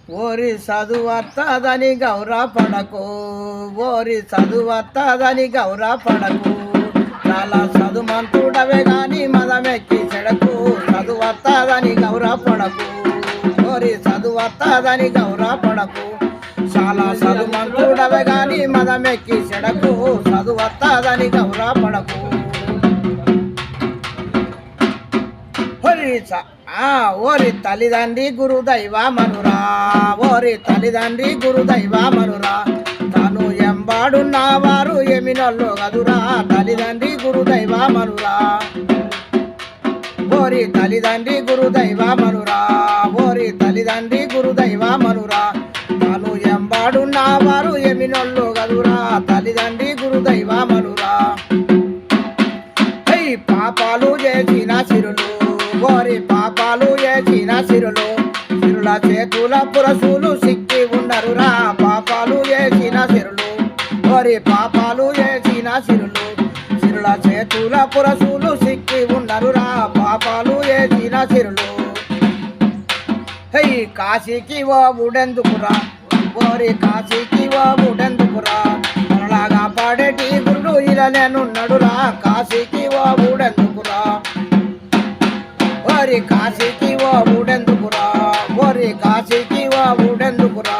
ఓరి చదువత్తదని గౌరవపడకు, ఓరి చదువత్తదని గౌరవపడకు, చాలా చదుమంతుడవే గాని మదమెక్కి చెడకు, చదువత్తదని గౌరవపడకు, ఓరి చదువత్తదని గౌరవపడకు, చాలా చదుమంతుడవే గాని మదమెక్కి చెడకు, చదువత్తదని గౌరవపడకు. ఓరి తల్లిదండ్రి గురుదైవ మనురా, ఓరి తల్లిదండ్రి గురుదైవ మనురా, తను ఎంబాడున్న వారు ఎమినొల్లు గదురా, తల్లిదండ్రి గురుదైవ మనురా, ఓరి తల్లిదండ్రి గురుదైవ మనురా, ఓరి తల్లిదండ్రి గురుదైవ మనురా, తను ఎంబాడున్న వారు ఎమినొల్లు గదురా, తల్లిదండ్రి గురుదైవ మనురా. పాపాలు చేసిన సిరులు, ఓరి పాపాలు చేసిన సిరులు, సిరుల చేతుల పురసులు సిక్కి ఉన్నరురా, పాపాలు చేసిన సిరులు, ఓరి పాపాలు చేసిన సిరులు, సిరుల చేతుల పురసులు సిక్కి ఉన్నరురా, పాపాలు చేసిన సిరులు. కాశీకి ఓ ఉడెందుకురా, ఓరి కాశీకి ఓ ఉడెందుకురా, మనలాగా పాడేటి గురుడు ఇలా నేనున్నాడురా, కాశీకి ఓ ఉడెందుకురా, ఓరి కాశీకి ఓ ఊడెందుకురా, ఓరి కాశీకి ఓ ఊడెందుకురా,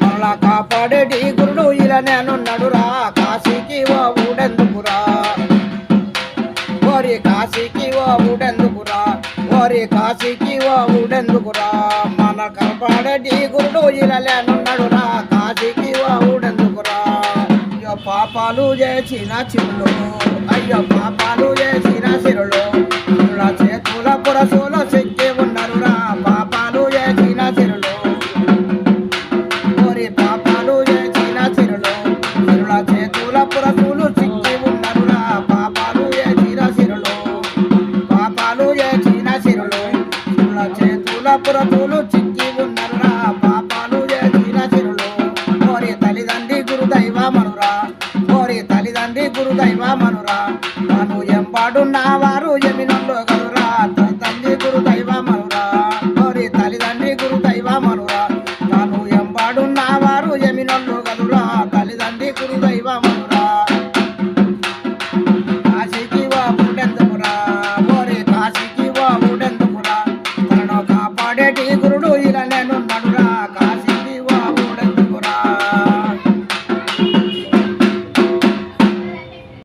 మళ్ళా కాపాడేటి గురుడు ఇలా నేనున్నాడురా, కాశీకి ఓ ఊడెందుకురా, ఓరి కాశీకి ఓ ఊడెందుకురా, ఓరి కాశీకి ఓ ఊడెందుకురా, మన కాపాడేటి గురుడు ఇలా నేనున్నాడురా, కాశీకి ఓ ఊడెందుకురా. అయ్యో పాపాలు చేసిన చిరులు, అయ్యో పాపాలు చేసిన సిరులు, చేతుల పురసులు సిక్కి ఉన్నరురా, పాపాలు చేసిన సిరులు, ఓరి పాపాలు చేసిన సిరులు, సిరుల చేతుల పురసులు సిక్కి ఉన్నరురా, పాపాలు చేసిన సిరులు, పాపాలు చేసిన సిరులు, సిరుల చేతుల పురసులు సిక్కి ఉన్నరురా, పాపాలు చేసిన సిరులు. ఓరి తల్లిదండ్రి గురుదైవ మనురా, ఓరి తల్లిదండ్రి గురుదైవ మనురా, తను ఎంబాడున్నవారు